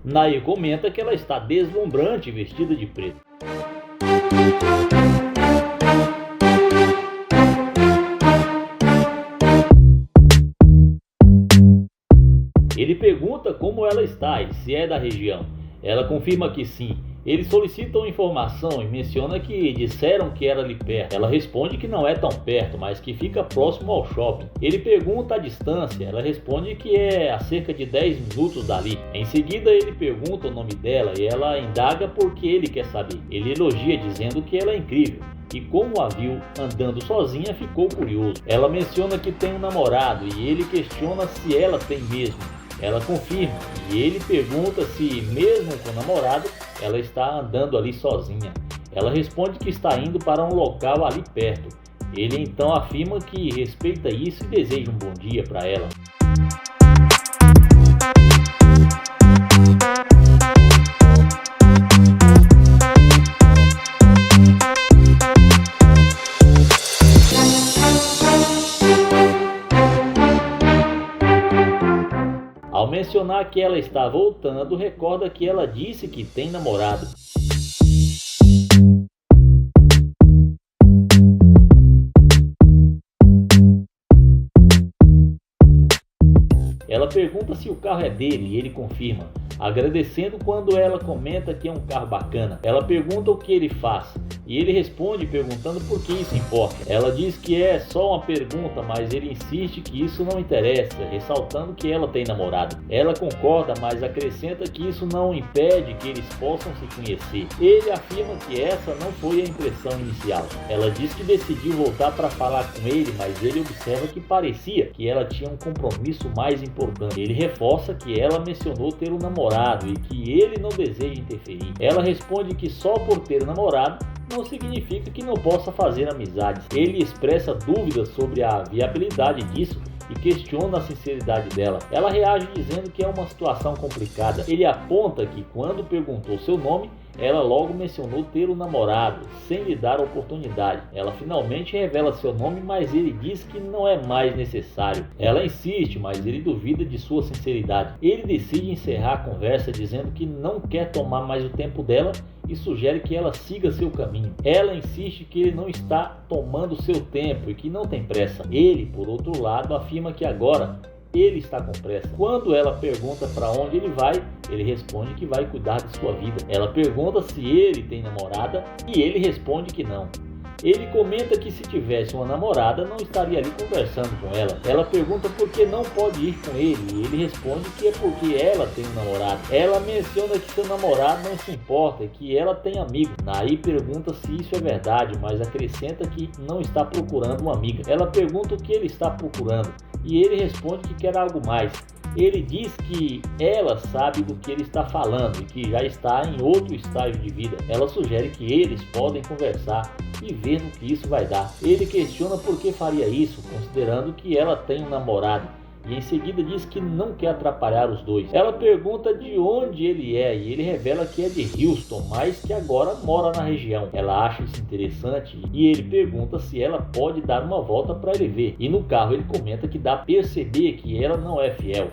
Nair comenta que ela está deslumbrante vestida de preto. Ele pergunta como ela está e se é da região. Ela confirma que sim. Eles solicitam informação e menciona que disseram que era ali perto. Ela responde que não é tão perto, mas que fica próximo ao shopping. Ele pergunta a distância. Ela responde que é a cerca de 10 minutos dali. Em seguida ele pergunta o nome dela e ela indaga porque ele quer saber. Ele elogia dizendo que ela é incrível. E como a viu andando sozinha, ficou curioso. Ela menciona que tem um namorado e ele questiona se ela tem mesmo. Ela confirma e ele pergunta se, mesmo com o namorado, ela está andando ali sozinha. Ela responde que está indo para um local ali perto. Ele então afirma que respeita isso e deseja um bom dia para ela. Ao mencionar que ela está voltando, recorda que ela disse que tem namorado. Ela pergunta se o carro é dele e ele confirma, agradecendo quando ela comenta que é um carro bacana. Ela pergunta o que ele faz e ele responde perguntando por que isso importa. Ela diz que é só uma pergunta, mas ele insiste que isso não interessa, ressaltando que ela tem namorado. Ela concorda, mas acrescenta que isso não impede que eles possam se conhecer. Ele afirma que essa não foi a impressão inicial. Ela diz que decidiu voltar para falar com ele, mas ele observa que parecia que ela tinha um compromisso mais importante. Ele reforça que ela mencionou ter um namorado e que ele não deseja interferir. Ela responde que só por ter namorado não significa que não possa fazer amizades. Ele expressa dúvidas sobre a viabilidade disso e questiona a sinceridade dela. Ela reage dizendo que é uma situação complicada. Ele aponta que quando perguntou seu nome, ela logo mencionou ter um namorado, sem lhe dar oportunidade. Ela finalmente revela seu nome, mas ele diz que não é mais necessário. Ela insiste, mas ele duvida de sua sinceridade. Ele decide encerrar a conversa dizendo que não quer tomar mais o tempo dela e sugere que ela siga seu caminho. Ela insiste que ele não está tomando seu tempo e que não tem pressa. Ele, por outro lado, afirma que agora ele está com pressa. Quando ela pergunta para onde ele vai, ele responde que vai cuidar de sua vida. Ela pergunta se ele tem namorada e ele responde que não. Ele comenta que se tivesse uma namorada não estaria ali conversando com ela. Ela pergunta por que não pode ir com ele e ele responde que é porque ela tem um namorado. Ela menciona que seu namorado não se importa e que ela tem amigo. Nair pergunta se isso é verdade, mas acrescenta que não está procurando uma amiga. Ela pergunta o que ele está procurando e ele responde que quer algo mais. Ele diz que ela sabe do que ele está falando e que já está em outro estágio de vida. Ela sugere que eles podem conversar e ver no que isso vai dar. Ele questiona por que faria isso, considerando que ela tem um namorado, e em seguida diz que não quer atrapalhar os dois. Ela pergunta de onde ele é e ele revela que é de Houston, mas que agora mora na região. Ela acha isso interessante e ele pergunta se ela pode dar uma volta para ele ver. E no carro ele comenta que dá a perceber que ela não é fiel.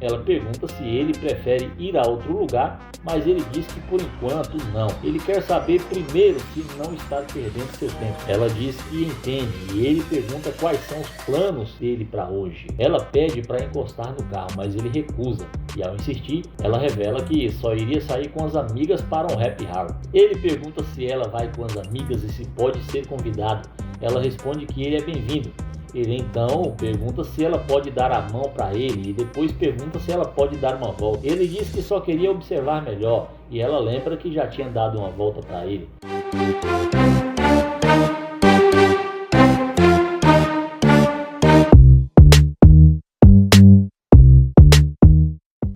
Ela pergunta se ele prefere ir a outro lugar, mas ele diz que por enquanto não. Ele quer saber primeiro se não está perdendo seu tempo. Ela diz que entende e ele pergunta quais são os planos dele para hoje. Ela pede para encostar no carro, mas ele recusa. E ao insistir, ela revela que só iria sair com as amigas para um happy hour. Ele pergunta se ela vai com as amigas e se pode ser convidado. Ela responde que ele é bem-vindo. Ele então pergunta se ela pode dar a mão para ele e depois pergunta se ela pode dar uma volta. Ele diz que só queria observar melhor e ela lembra que já tinha dado uma volta para ele.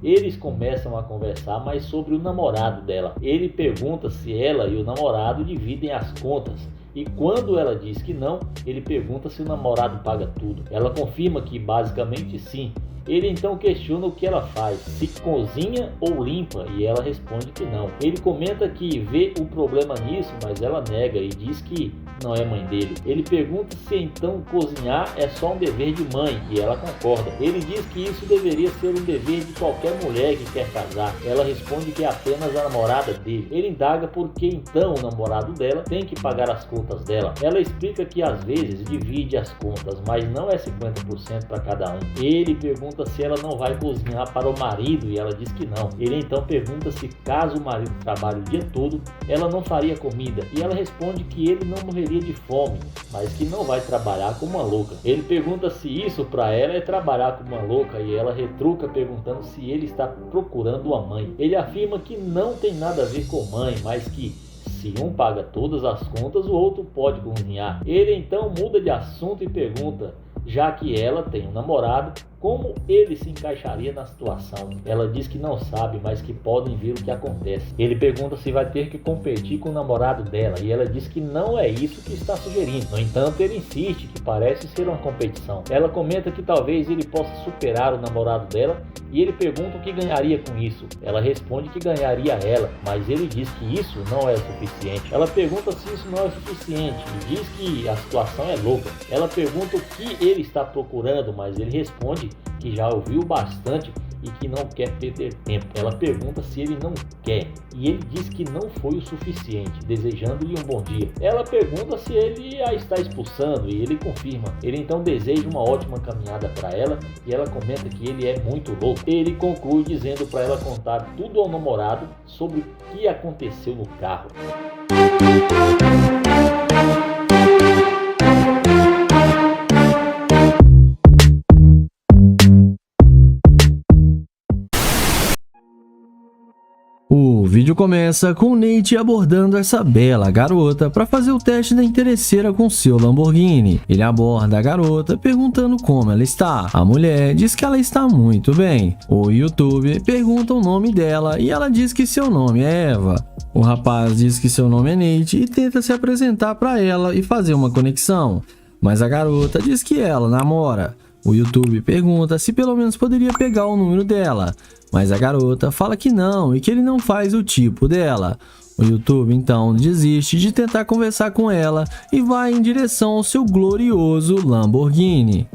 Eles começam a conversar mais sobre o namorado dela. Ele pergunta se ela e o namorado dividem as contas. E quando ela diz que não, ele pergunta se o namorado paga tudo. Ela confirma que basicamente sim. Ele então questiona o que ela faz, se cozinha ou limpa, e ela responde que não. Ele comenta que vê o problema nisso, mas ela nega e diz que não é mãe dele. Ele pergunta se então cozinhar é só um dever de mãe, e ela concorda. Ele diz que isso deveria ser um dever de qualquer mulher que quer casar. Ela responde que é apenas a namorada dele. Ele indaga por que então o namorado dela tem que pagar as contas dela. Ela explica que às vezes divide as contas, mas não é 50% para cada um. Ele pergunta se ela não vai cozinhar para o marido, e ela diz que não. Ele então pergunta se caso o marido trabalhe o dia todo, ela não faria comida, e ela responde que ele não morreria de fome, mas que não vai trabalhar como uma louca. Ele pergunta se isso para ela é trabalhar como uma louca, e ela retruca perguntando se ele está procurando uma mãe. Ele afirma que não tem nada a ver com mãe, mas que se um paga todas as contas, o outro pode cozinhar. Ele então muda de assunto e pergunta, já que ela tem um namorado, como ele se encaixaria na situação. Ela diz que não sabe, mas que podem ver o que acontece. Ele pergunta se vai ter que competir com o namorado dela, e ela diz que não é isso que está sugerindo. No entanto, ele insiste que parece ser uma competição. Ela comenta que talvez ele possa superar o namorado dela, e ele pergunta o que ganharia com isso. Ela responde que ganharia ela, mas ele diz que isso não é o suficiente. Ela pergunta se isso não é o suficiente e diz que a situação é louca. Ela pergunta o que ele está procurando, mas ele responde que já ouviu bastante e que não quer perder tempo. Ela pergunta se ele não quer, e ele diz que não foi o suficiente, desejando-lhe um bom dia. Ela pergunta se ele a está expulsando, e ele confirma. Ele então deseja uma ótima caminhada para ela, e ela comenta que ele é muito louco. Ele conclui dizendo para ela contar tudo ao namorado sobre o que aconteceu no carro. O vídeo começa com Nate abordando essa bela garota para fazer o teste da interesseira com seu Lamborghini. Ele aborda a garota perguntando como ela está. A mulher diz que ela está muito bem. O YouTube pergunta o nome dela e ela diz que seu nome é Eva. O rapaz diz que seu nome é Nate e tenta se apresentar para ela e fazer uma conexão, mas a garota diz que ela namora. O YouTube pergunta se pelo menos poderia pegar o número dela, mas a garota fala que não e que ele não faz o tipo dela. O YouTube então desiste de tentar conversar com ela e vai em direção ao seu glorioso Lamborghini.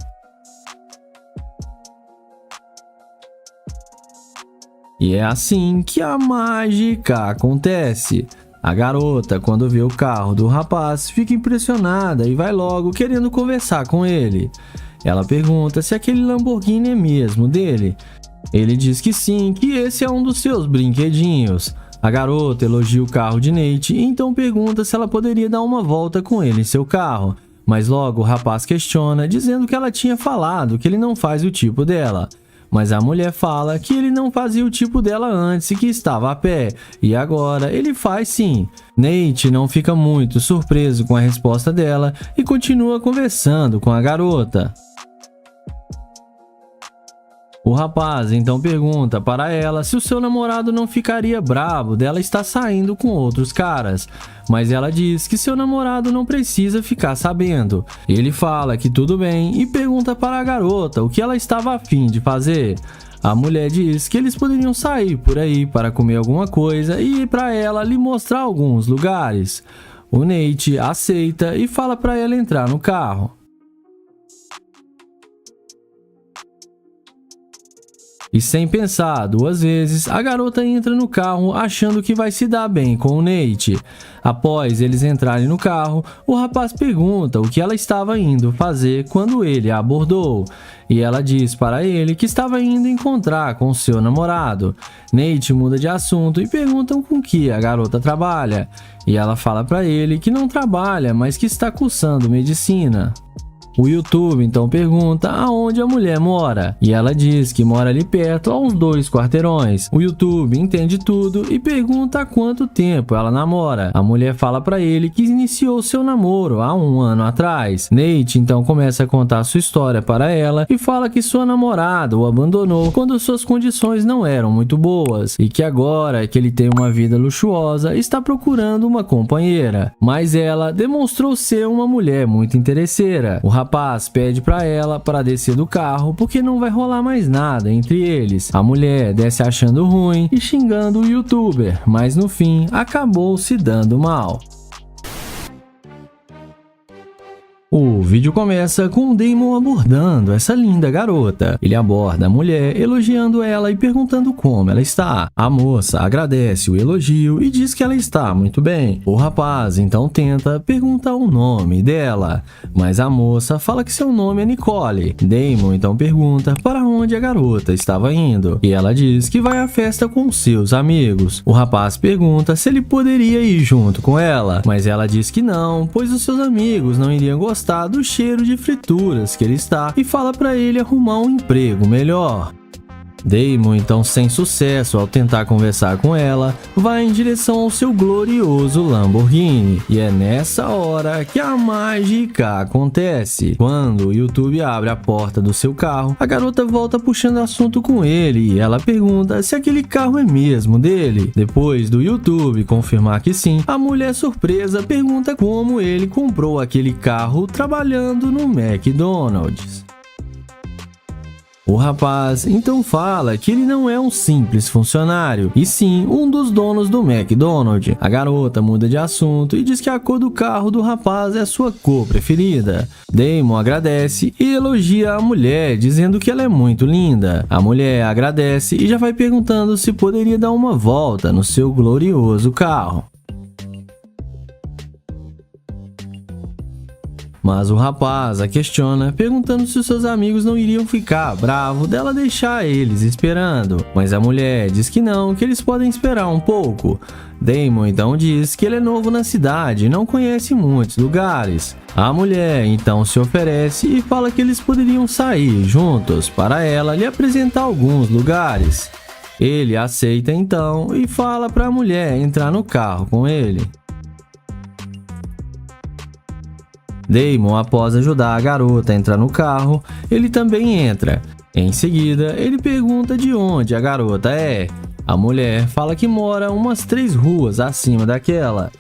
E é assim que a mágica acontece. A garota, quando vê o carro do rapaz, fica impressionada e vai logo querendo conversar com ele. Ela pergunta se aquele Lamborghini é mesmo dele. Ele diz que sim, que esse é um dos seus brinquedinhos. A garota elogia o carro de Nate e então pergunta se ela poderia dar uma volta com ele em seu carro. Mas logo o rapaz questiona, dizendo que ela tinha falado que ele não faz o tipo dela. Mas a mulher fala que ele não fazia o tipo dela antes e que estava a pé, e agora ele faz sim. Nate não fica muito surpreso com a resposta dela e continua conversando com a garota. O rapaz então pergunta para ela se o seu namorado não ficaria bravo dela estar saindo com outros caras, mas ela diz que seu namorado não precisa ficar sabendo. Ele fala que tudo bem e pergunta para a garota o que ela estava a fim de fazer. A mulher diz que eles poderiam sair por aí para comer alguma coisa e ir para ela lhe mostrar alguns lugares. O Nate aceita e fala para ela entrar no carro. E sem pensar duas vezes, a garota entra no carro achando que vai se dar bem com o Nate. Após eles entrarem no carro, o rapaz pergunta o que ela estava indo fazer quando ele a abordou. E ela diz para ele que estava indo encontrar com seu namorado. Nate muda de assunto e pergunta com que a garota trabalha. E ela fala para ele que não trabalha, mas que está cursando medicina. O YouTube então pergunta aonde a mulher mora, e ela diz que mora ali perto, a uns 2 quarteirões. O YouTube entende tudo e pergunta há quanto tempo ela namora. A mulher fala para ele que iniciou seu namoro há 1 ano atrás. Nate então começa a contar sua história para ela e fala que sua namorada o abandonou quando suas condições não eram muito boas, e que agora que ele tem uma vida luxuosa, está procurando uma companheira. Mas ela demonstrou ser uma mulher muito interesseira. O rapaz rapaz pede para ela para descer do carro porque não vai rolar mais nada entre eles. A mulher desce achando ruim e xingando o youtuber, mas no fim acabou se dando mal. O vídeo começa com o Damon abordando essa linda garota. Ele aborda a mulher, elogiando ela e perguntando como ela está. A moça agradece o elogio e diz que ela está muito bem. O rapaz então tenta perguntar o nome dela, mas a moça fala que seu nome é Nicole. Damon então pergunta para onde a garota estava indo e ela diz que vai à festa com seus amigos. O rapaz pergunta se ele poderia ir junto com ela, mas ela diz que não, pois os seus amigos não iriam gostar do cheiro de frituras que ele está e fala para ele arrumar um emprego melhor. Damon, então sem sucesso ao tentar conversar com ela, vai em direção ao seu glorioso Lamborghini. E é nessa hora que a mágica acontece. Quando o YouTube abre a porta do seu carro, a garota volta puxando assunto com ele e ela pergunta se aquele carro é mesmo dele. Depois do YouTube confirmar que sim, a mulher surpresa pergunta como ele comprou aquele carro trabalhando no McDonald's. O rapaz então fala que ele não é um simples funcionário, e sim um dos donos do McDonald's. A garota muda de assunto e diz que a cor do carro do rapaz é sua cor preferida. Damon agradece e elogia a mulher, dizendo que ela é muito linda. A mulher agradece e já vai perguntando se poderia dar uma volta no seu glorioso carro. Mas o rapaz a questiona, perguntando se os seus amigos não iriam ficar bravos dela deixar eles esperando. Mas a mulher diz que não, que eles podem esperar um pouco. Damon então diz que ele é novo na cidade e não conhece muitos lugares. A mulher então se oferece e fala que eles poderiam sair juntos para ela lhe apresentar alguns lugares. Ele aceita então e fala para a mulher entrar no carro com ele. Damon, após ajudar a garota a entrar no carro, ele também entra. Em seguida, ele pergunta de onde a garota é. A mulher fala que mora umas 3 ruas acima daquela.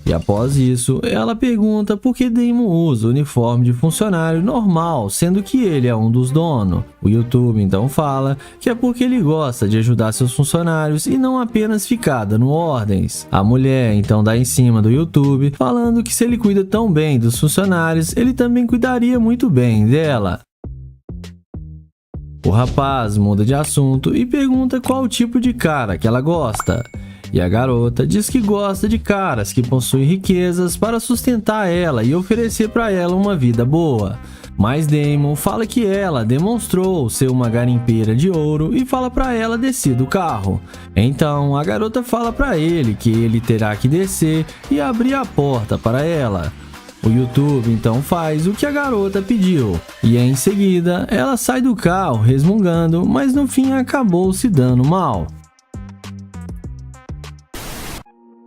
E após isso, ela pergunta por que Damon usa o uniforme de funcionário normal, sendo que ele é um dos donos. O YouTube então fala que é porque ele gosta de ajudar seus funcionários e não apenas ficar dando ordens. A mulher então dá em cima do YouTube, falando que se ele cuida tão bem dos funcionários, ele também cuidaria muito bem dela. O rapaz muda de assunto e pergunta qual o tipo de cara que ela gosta. E a garota diz que gosta de caras que possuem riquezas para sustentar ela e oferecer para ela uma vida boa. Mas Damon fala que ela demonstrou ser uma garimpeira de ouro e fala para ela descer do carro. Então a garota fala para ele que ele terá que descer e abrir a porta para ela. O YouTube então faz o que a garota pediu e em seguida ela sai do carro resmungando, mas no fim acabou se dando mal.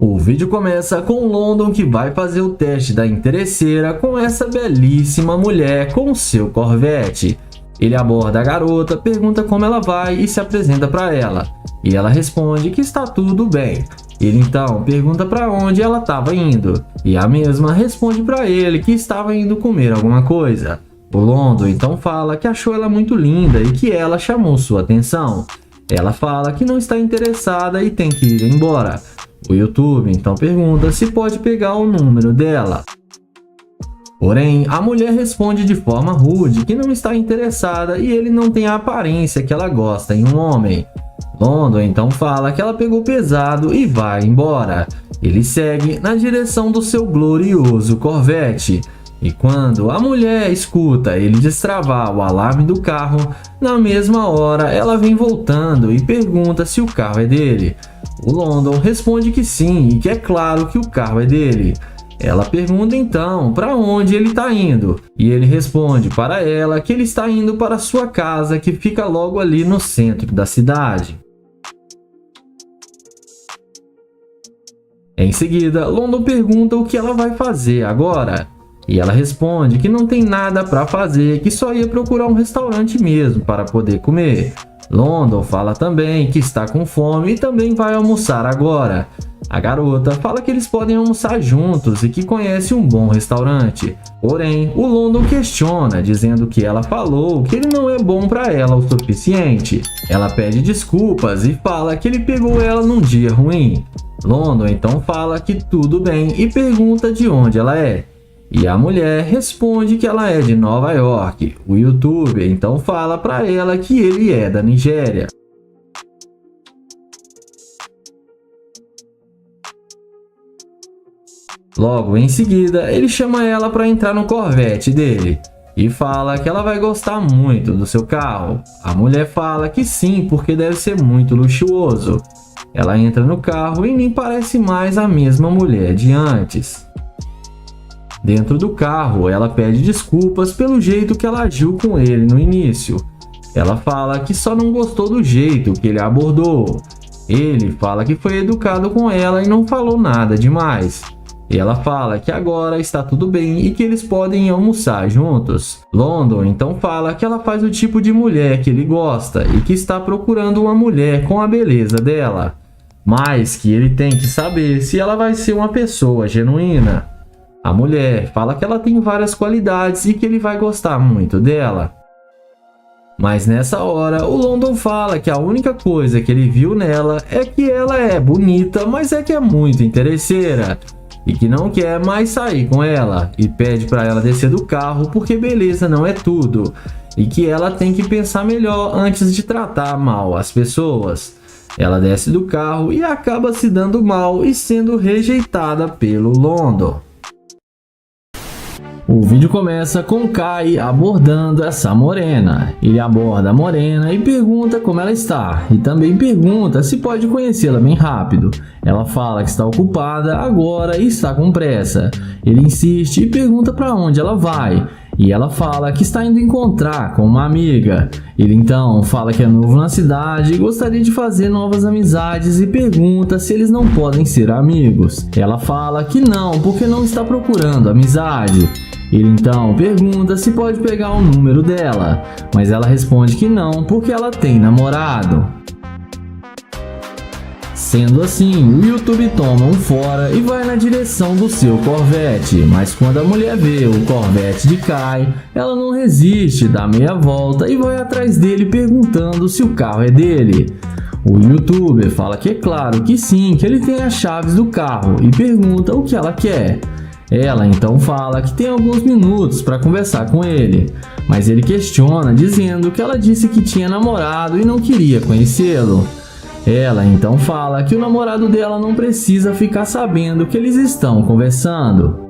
O vídeo começa com London que vai fazer o teste da interesseira com essa belíssima mulher com seu Corvette. Ele aborda a garota, pergunta como ela vai e se apresenta para ela. E ela responde que está tudo bem. Ele então pergunta para onde ela estava indo. E a mesma responde para ele que estava indo comer alguma coisa. O London então fala que achou ela muito linda e que ela chamou sua atenção. Ela fala que não está interessada e tem que ir embora. O YouTube então pergunta se pode pegar o número dela. Porém, a mulher responde de forma rude que não está interessada e ele não tem a aparência que ela gosta em um homem. London então fala que ela pegou pesado e vai embora. Ele segue na direção do seu glorioso Corvette. E quando a mulher escuta ele destravar o alarme do carro, na mesma hora ela vem voltando e pergunta se o carro é dele. O London responde que sim e que é claro que o carro é dele. Ela pergunta então para onde ele está indo e ele responde para ela que ele está indo para sua casa que fica logo ali no centro da cidade. Em seguida, London pergunta o que ela vai fazer agora. E ela responde que não tem nada para fazer, que só ia procurar um restaurante mesmo para poder comer. London fala também que está com fome e também vai almoçar agora. A garota fala que eles podem almoçar juntos e que conhece um bom restaurante. Porém, o London questiona, dizendo que ela falou que ele não é bom para ela o suficiente. Ela pede desculpas e fala que ele pegou ela num dia ruim. London então fala que tudo bem e pergunta de onde ela é. E a mulher responde que ela é de Nova York. O youtuber então fala para ela que ele é da Nigéria. Logo em seguida, ele chama ela para entrar no Corvette dele e fala que ela vai gostar muito do seu carro. A mulher fala que sim, porque deve ser muito luxuoso. Ela entra no carro e nem parece mais a mesma mulher de antes. Dentro do carro, ela pede desculpas pelo jeito que ela agiu com ele no início. Ela fala que só não gostou do jeito que ele a abordou. Ele fala que foi educado com ela e não falou nada demais. E ela fala que agora está tudo bem e que eles podem almoçar juntos. London então fala que ela faz o tipo de mulher que ele gosta e que está procurando uma mulher com a beleza dela, mas que ele tem que saber se ela vai ser uma pessoa genuína. A mulher fala que ela tem várias qualidades e que ele vai gostar muito dela. Mas nessa hora, o London fala que a única coisa que ele viu nela é que ela é bonita, mas é que é muito interesseira. E que não quer mais sair com ela, e pede para ela descer do carro porque beleza não é tudo, e que ela tem que pensar melhor antes de tratar mal as pessoas. Ela desce do carro e acaba se dando mal e sendo rejeitada pelo London. O vídeo começa com Kai abordando essa morena. Ele aborda a morena e pergunta como ela está, e também pergunta se pode conhecê-la bem rápido. Ela fala que está ocupada agora e está com pressa. Ele insiste e pergunta para onde ela vai, e ela fala que está indo encontrar com uma amiga. Ele então fala que é novo na cidade e gostaria de fazer novas amizades e pergunta se eles não podem ser amigos. Ela fala que não, porque não está procurando amizade. Ele então pergunta se pode pegar o número dela, mas ela responde que não, porque ela tem namorado. Sendo assim, o YouTube toma um fora e vai na direção do seu Corvette, mas quando a mulher vê o Corvette de Kai, ela não resiste, dá meia volta e vai atrás dele perguntando se o carro é dele. O YouTuber fala que é claro que sim, que ele tem as chaves do carro e pergunta o que ela quer. Ela então fala que tem alguns minutos para conversar com ele, mas ele questiona dizendo que ela disse que tinha namorado e não queria conhecê-lo. Ela então fala que o namorado dela não precisa ficar sabendo que eles estão conversando.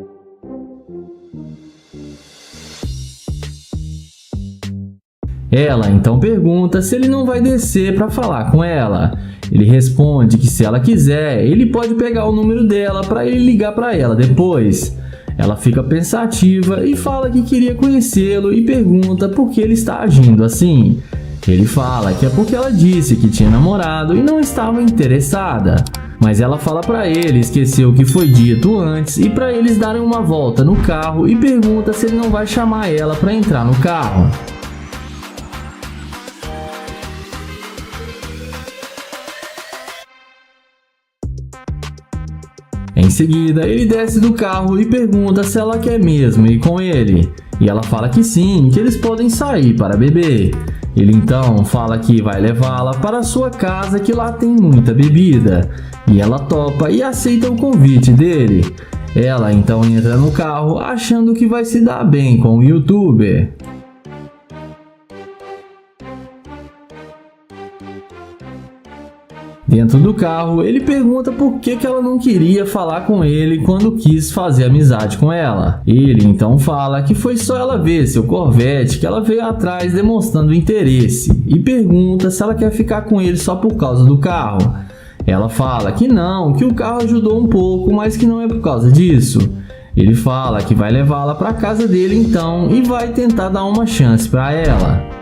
Ela então pergunta se ele não vai descer para falar com ela. Ele responde que se ela quiser, ele pode pegar o número dela para ele ligar para ela depois. Ela fica pensativa e fala que queria conhecê-lo e pergunta por que ele está agindo assim. Ele fala que é porque ela disse que tinha namorado e não estava interessada. Mas ela fala para ele esquecer o que foi dito antes e para eles darem uma volta no carro e pergunta se ele não vai chamar ela para entrar no carro. Em seguida, ele desce do carro e pergunta se ela quer mesmo ir com ele. E ela fala que sim, que eles podem sair para beber. Ele então fala que vai levá-la para sua casa, que lá tem muita bebida. E ela topa e aceita o convite dele. Ela então entra no carro achando que vai se dar bem com o YouTuber. Dentro do carro, ele pergunta por que ela não queria falar com ele quando quis fazer amizade com ela. Ele então fala que foi só ela ver seu Corvette que ela veio atrás demonstrando interesse e pergunta se ela quer ficar com ele só por causa do carro. Ela fala que não, que o carro ajudou um pouco, mas que não é por causa disso. Ele fala que vai levá-la para casa dele então e vai tentar dar uma chance para ela.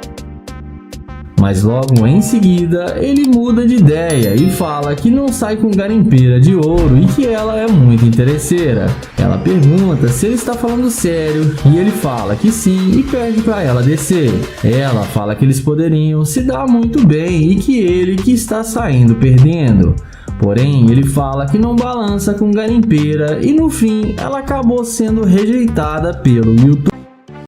Mas logo em seguida, ele muda de ideia e fala que não sai com garimpeira de ouro e que ela é muito interesseira. Ela pergunta se ele está falando sério e ele fala que sim e pede para ela descer. Ela fala que eles poderiam se dar muito bem e que ele que está saindo perdendo. Porém, ele fala que não balança com garimpeira e no fim ela acabou sendo rejeitada pelo YouTube.